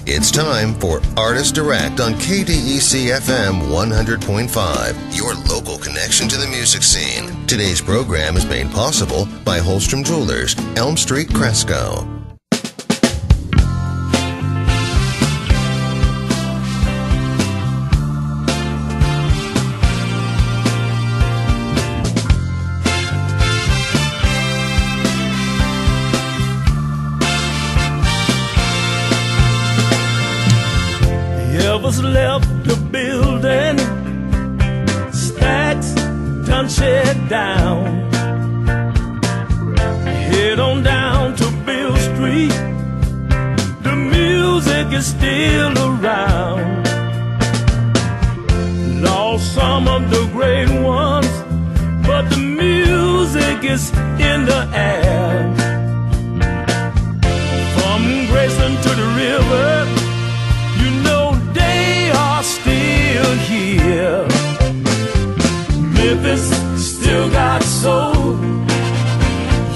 It's time for Artist Direct on KDEC FM 100.5, your local connection to the music scene. Today's program is made possible by Holstrom Jewelers, Elm Street, Cresco. Left the building, stacks done shed down. Head on down to Bill Street, the music is still around. Lost some of the great ones, but the music is in the air. From Graceland to the river, you know they are still here. Memphis still got soul.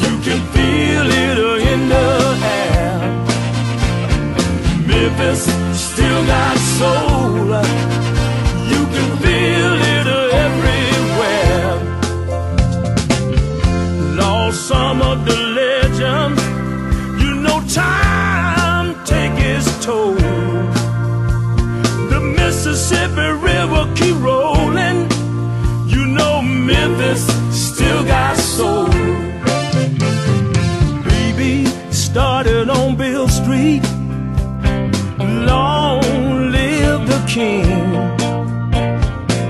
You can feel it in the air. Memphis still got soul. You can feel it everywhere. Lost some of the legends. You know time take its toll. Mississippi River keep rolling. You know Memphis still got soul. Baby started on Bill Street. Long live the king.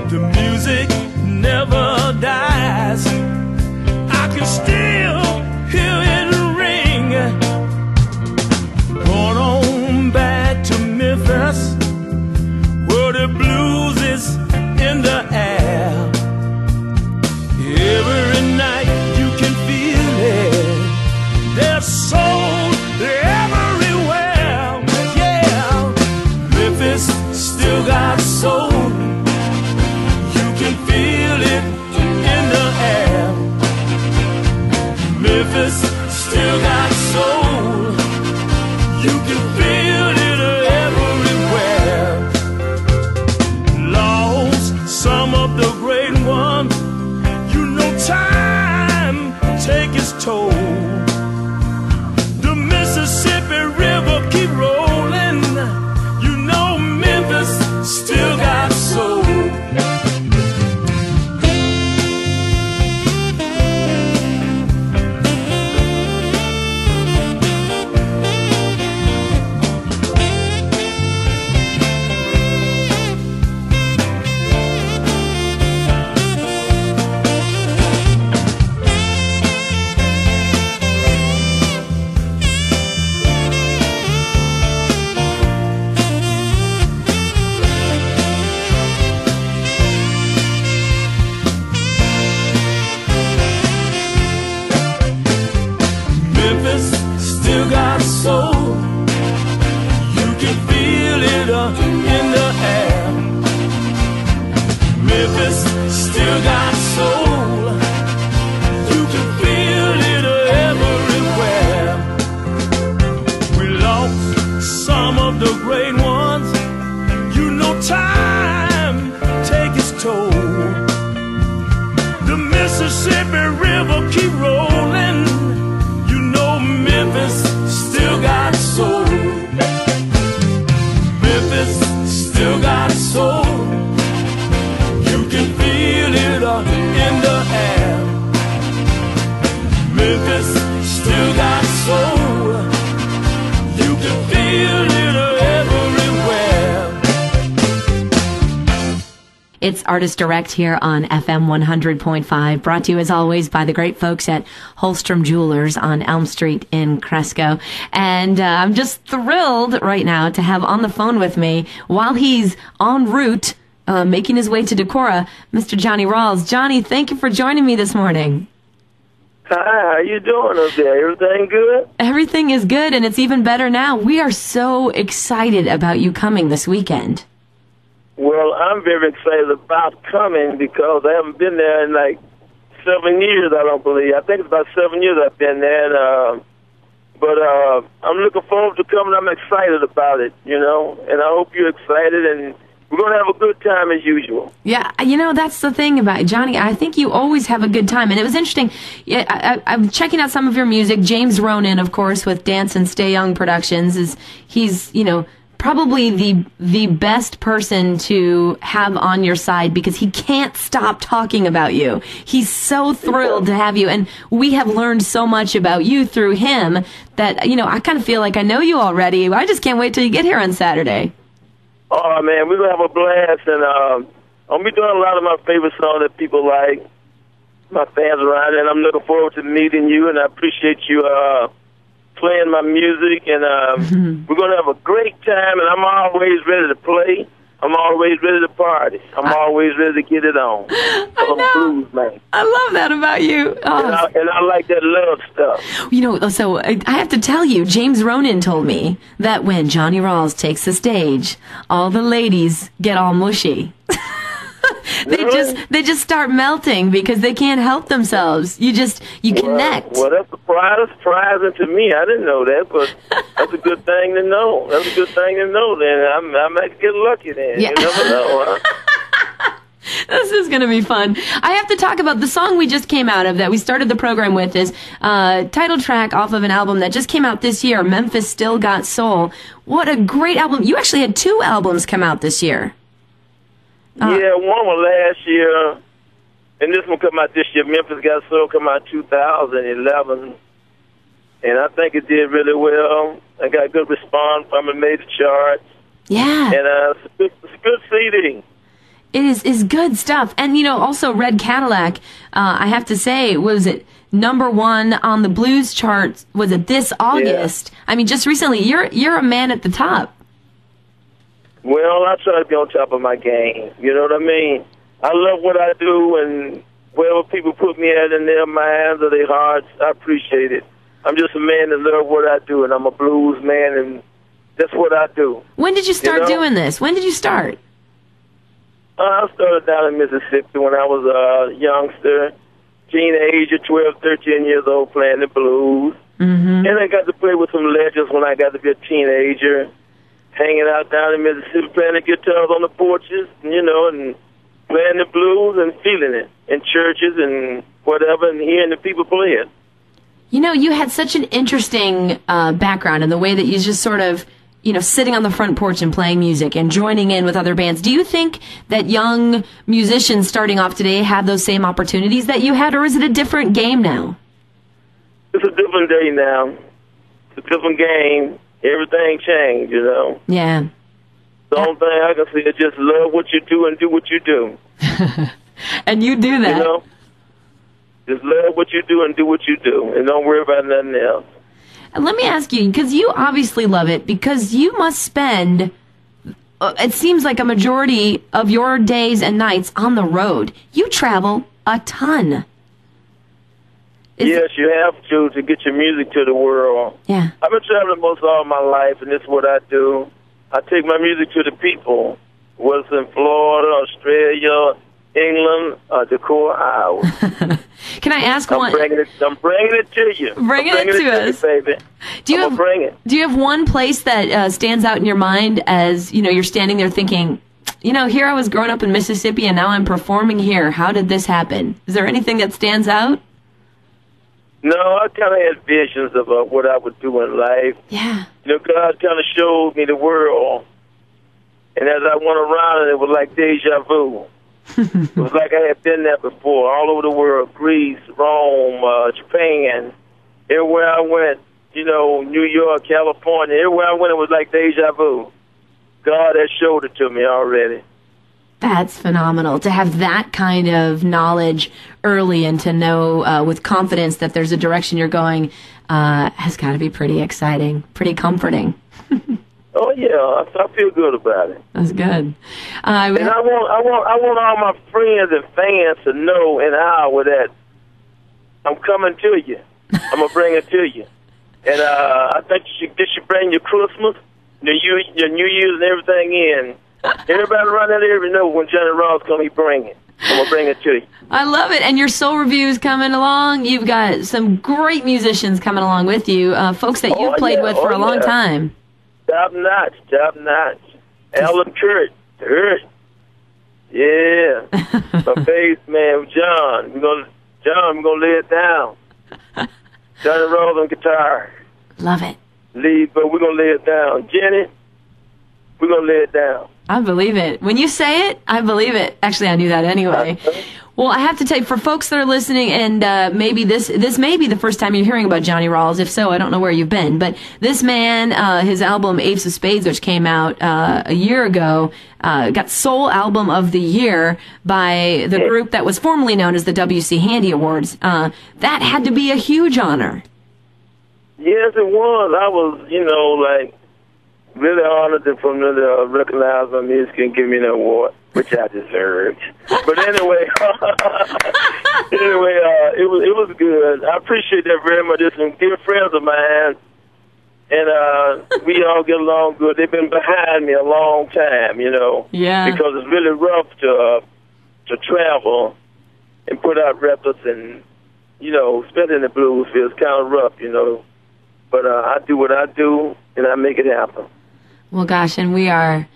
The music never dies. I can still hear it ring. Going on back to Memphis, the blues is in the air. Every night you can feel it. There's soul everywhere. Yeah, Memphis still got soul. You can feel it in the air. Memphis still got soul. You can feel it everywhere. Some of the great ones, you know time take its toll. The Mississippi River keep rolling. You know Memphis still got soul. It's Artist Direct here on FM 100.5, brought to you as always by the great folks at Holstrom Jewelers on Elm Street in Cresco. And I'm just thrilled right now to have on the phone with me, while he's en route, making his way to Decorah, Mr. Johnny Rawls. Johnny, thank you for joining me this morning. Hi, how you doing up there? Everything good? Everything is good, and it's even better now. We are so excited about you coming this weekend. Well, I'm very excited about coming because I haven't been there in like 7 years, I don't believe. I think it's about 7 years I've been there. And, But I'm looking forward to coming. I'm excited about it, and I hope you're excited, and we're going to have a good time as usual. Yeah, that's the thing about it. Johnny, I think you always have a good time. And it was interesting. I'm checking out some of your music. James Ronan, of course, with Dance and Stay Young Productions, he's probably the best person to have on your side because he can't stop talking about you. He's so thrilled to have you. And we have learned so much about you through him that, I kind of feel like I know you already. I just can't wait till you get here on Saturday. Oh, man, we're going to have a blast, and I'll be doing a lot of my favorite songs that people like, my fans around, and I'm looking forward to meeting you, and I appreciate you playing my music, and we're going to have a great time, and I'm always ready to play. I'm always ready to party. I'm always ready to get it on. I'm a blues man. I love that about you. Oh. And I like that love stuff. So I have to tell you, James Ronan told me that when Johnny Rawls takes the stage, all the ladies get all mushy. They just start melting because they can't help themselves. You connect. Well, that's surprising to me. I didn't know that, but that's a good thing to know. That's a good thing to know. Then I might get lucky. Then you never know. Huh? This is going to be fun. I have to talk about the song we just came out of that we started the program with is title track off of an album that just came out this year, Memphis Still Got Soul. What a great album. You actually had 2 albums come out this year. Yeah, one was last year, and this one come out this year. Memphis Got Soul come out 2011, and I think it did really well. I got a good response from it, made the charts. Yeah. And it's a good CD. It is good stuff. And, also Red Cadillac, I have to say, was it #1 on the blues charts, was it this August? Yeah. I mean, just recently, you're a man at the top. Well, I try to be on top of my game. You know what I mean? I love what I do, and wherever people put me at in their minds or their hearts, I appreciate it. I'm just a man that loves what I do, and I'm a blues man, and that's what I do. When did you start doing this? When did you start? I started down in Mississippi when I was a youngster, teenager, 12, 13 years old, playing the blues. Mm-hmm. And I got to play with some legends when I got to be a teenager. Hanging out down in Mississippi, playing the guitars on the porches, and playing the blues and feeling it in churches and whatever, and hearing the people play it. You had such an interesting background in the way that you just sort of, sitting on the front porch and playing music and joining in with other bands. Do you think that young musicians starting off today have those same opportunities that you had, or is it a different game now? It's a different day now. It's a different game. Everything changed, Yeah. The only thing I can say is just love what you do and do what you do. And you do that. Just love what you do and do what you do, and don't worry about nothing else. And let me ask you, because you obviously love it, because you must spend, it seems like a majority of your days and nights on the road. You travel a ton. Yes, you have to get your music to the world. Yeah. I've been traveling most all my life, and this is what I do. I take my music to the people, whether it's in Florida, Australia, England, or Decorah, Iowa. Can I ask I'm bringing it to you. Bringing it to us, baby. Do you have one place that stands out in your mind as you're standing there thinking, here I was growing up in Mississippi, and now I'm performing here. How did this happen? Is there anything that stands out? No, I kind of had visions about what I would do in life. Yeah. God kind of showed me the world. And as I went around, it was like deja vu. It was like I had been there before, all over the world, Greece, Rome, Japan. Everywhere I went, New York, California, everywhere I went, it was like deja vu. God has showed it to me already. That's phenomenal, to have that kind of knowledge early and to know with confidence that there's a direction you're going has got to be pretty exciting, pretty comforting. Oh yeah, I feel good about it. That's good. And I want all my friends and fans to know in Iowa that I'm coming to you. I'm gonna bring it to you. And I think you should bring your Christmas, your New Year's, and everything in. Everybody around that area know when Johnny Rawls come, he bring it. I'm going to bring it to you. I love it. And your soul review's coming along. You've got some great musicians coming along with you, folks that you've played with for a long time. Top notch. Alan Kurt. Yeah. My bass man, John. We're gonna lay it down. Johnny Rawls on guitar. Love it. Lead, but we're gonna lay it down. Jenny, we're gonna lay it down. I believe it. When you say it, I believe it. Actually, I knew that anyway. Well, I have to tell you, for folks that are listening, and maybe this may be the first time you're hearing about Johnny Rawls. If so, I don't know where you've been. But this man, his album Ace of Spades, which came out a year ago, got Soul Album of the Year by the group that was formerly known as the W.C. Handy Awards. That had to be a huge honor. Yes, it was. I was, really honored for them to recognize my music and give me an award, which I deserved. But anyway, it was good. I appreciate that very much. There's some dear friends of mine, and we all get along good. They've been behind me a long time, Yeah. because it's really rough to travel and put out records and, especially in the blues field. It's kind of rough, But I do what I do, and I make it happen. Well, gosh, and we are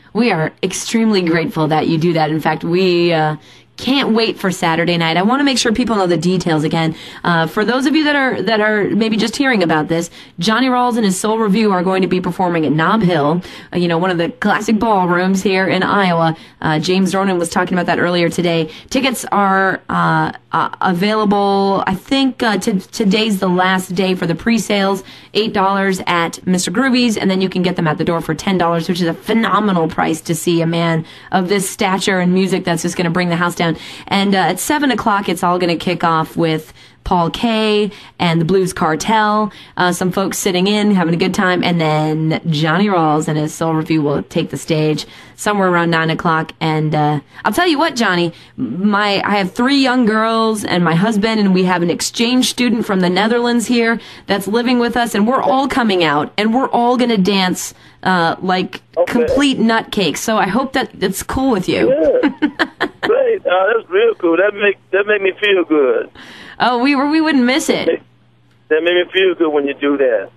extremely grateful that you do that. In fact, we can't wait for Saturday night. I want to make sure people know the details again. For those of you that are maybe just hearing about this, Johnny Rawls and his Soul Review are going to be performing at Nob Hill, one of the classic ballrooms here in Iowa. James Ronan was talking about that earlier today. Tickets are available. I think today's the last day for the pre-sales. $8 at Mr. Groovy's, and then you can get them at the door for $10, which is a phenomenal price to see a man of this stature and music that's just going to bring the house down. And at 7 o'clock, it's all going to kick off with Paul Kay and the Blues Cartel, some folks sitting in, having a good time, and then Johnny Rawls and his Soul Review will take the stage somewhere around 9 o'clock. And I'll tell you what, Johnny, I have 3 young girls and my husband, and we have an exchange student from the Netherlands here that's living with us, and we're all coming out, and we're all going to dance like complete nutcakes. So I hope that it's cool with you. Yeah. Great. That's real cool. That make me feel good. Oh, we wouldn't miss it. That made me feel good when you do that,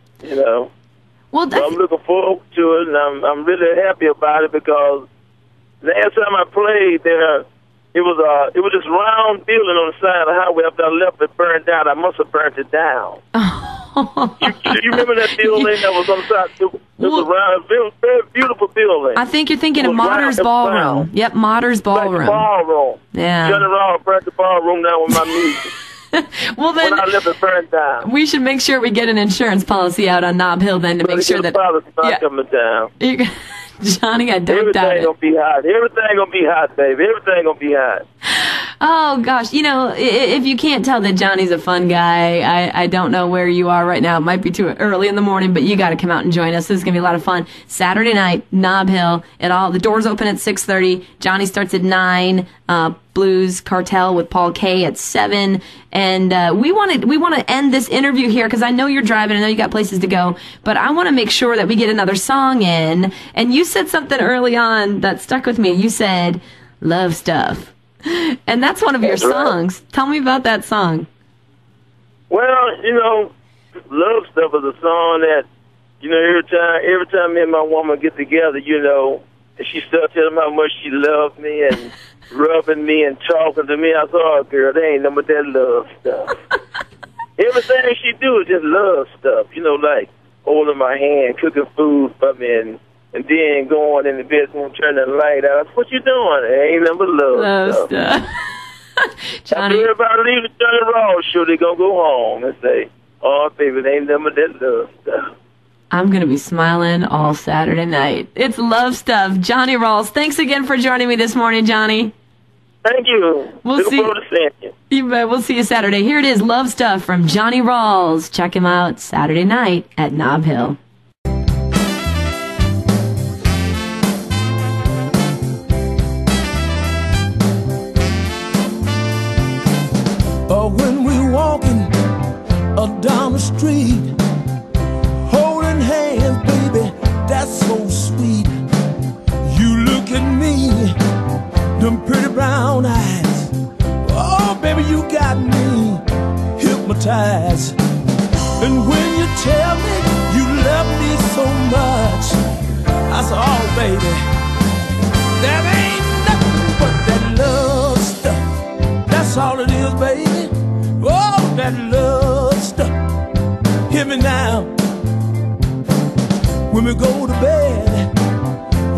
Well, so I'm looking forward to it, and I'm really happy about it because the last time I played there, it was this round building on the side of the highway. After I left, it burned down. I must have burnt it down. you remember that building that was on the side? It was a round, very beautiful building. I think you're thinking of Martyrs Ballroom. Yep, Martyrs Ballroom. Ballroom. Yeah. Johnny Rawls burnt the ballroom down with my music. Well, then when I left it burned down. We should make sure we get an insurance policy out on Nob Hill then to make sure that coming down. Johnny got doped out. Everything gonna be hot. Everything gonna be hot, baby. Everything gonna be hot. Oh gosh, if you can't tell that Johnny's a fun guy, I don't know where you are right now. It might be too early in the morning, but you got to come out and join us. This is gonna be a lot of fun. Saturday night, Nob Hill. The doors open at 6:30. Johnny starts at 9. Blues Cartel with Paul Kay at 7. And we want to end this interview here because I know you're driving. I know you got places to go, but I want to make sure that we get another song in. And you said something early on that stuck with me. You said "Love Stuff." And that's one of your songs. Right. Tell me about that song. Well, Love Stuff is a song that, every time me and my woman get together, and she starts telling me how much she loves me and rubbing me and talking to me, I said, oh, girl, there ain't nothing but that love stuff. Everything she do is just love stuff, like holding my hand, cooking food for me, and then going in the bedroom, turn the light out. What you doing? It ain't nothing but love stuff. Johnny. After everybody leave the Johnny Rawls show, they gonna go home and say, oh, baby, it ain't nothing but that love stuff. I'm going to be smiling all Saturday night. It's Love Stuff. Johnny Rawls, thanks again for joining me this morning, Johnny. Thank you. Looking forward to seeing you. You bet. We'll see you Saturday. Here it is, Love Stuff from Johnny Rawls. Check him out Saturday night at Nob Hill. When we walking down the street, holding hands, baby, that's so sweet. You look at me brown eyes. Oh, baby, you got me hypnotized. And when you tell me you love me so much, I say, oh, baby, there ain't nothing but that love stuff. That's all it is, baby. Oh, that love stuff. Hear me now. When we go to bed,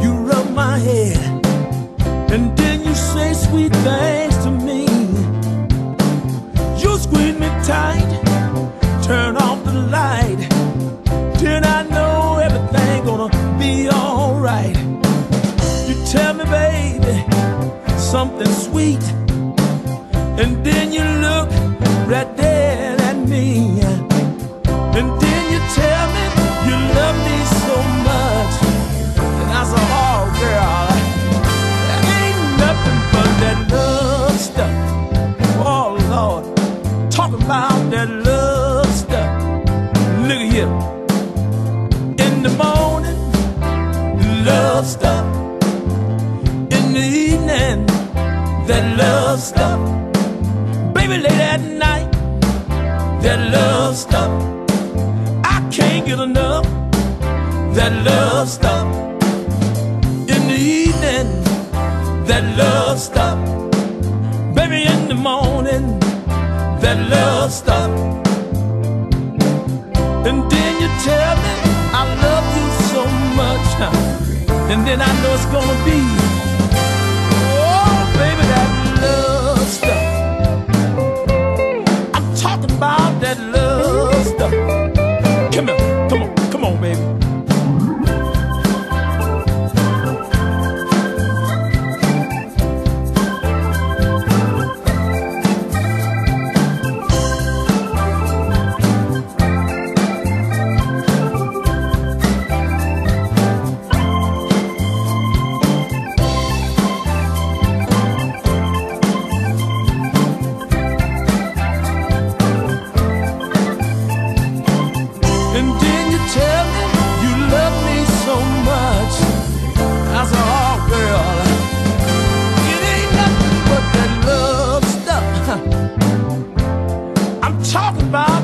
you rub my head, and then you say sweet things to me. You squeeze me tight, turn off the light, then I know everything gonna be alright. You tell me, baby, something sweet, and then you look right there at me, and then you tell me you love me so much, and I say, oh girl, there ain't nothing but that love stuff. Oh Lord, talk about that love stuff. Look at here. In the morning, love stuff. In the evening, that love stuff. Baby, late at night, that love stuff. I can't get enough, that love stuff. In the evening, that love stuff. Baby, in the morning, that love stuff. And then you tell me I love you so much, and then I know it's gonna be, oh baby, that love stuff. I'm talking about that love stuff. Come here, come on, baby.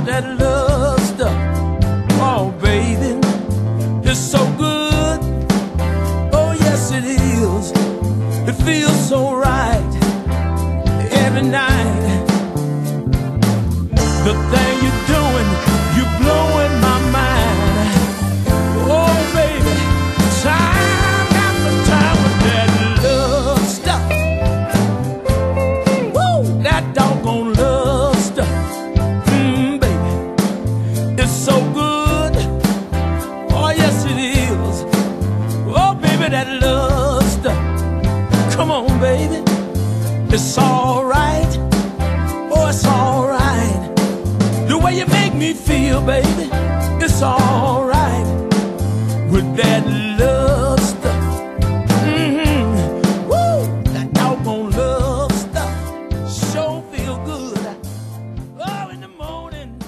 That love stuff, oh baby, it's so good, oh yes it is, it feels so right, every night, the thing you're doing, you're blowing my mind, oh baby, time after time with that love stuff, woo, that doggone love stuff. It's so good, oh yes it is, oh baby, that love stuff, come on baby, it's alright, oh it's alright, the way you make me feel baby, it's alright, with that love stuff, woo, that doggone love stuff, sure feel good, oh in the morning.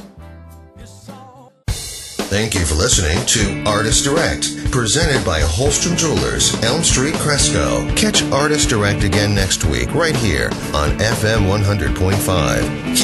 Thank you for listening to Artist Direct, presented by Holstrom Jewelers, Elm Street, Cresco. Catch Artist Direct again next week, right here on FM 100.5,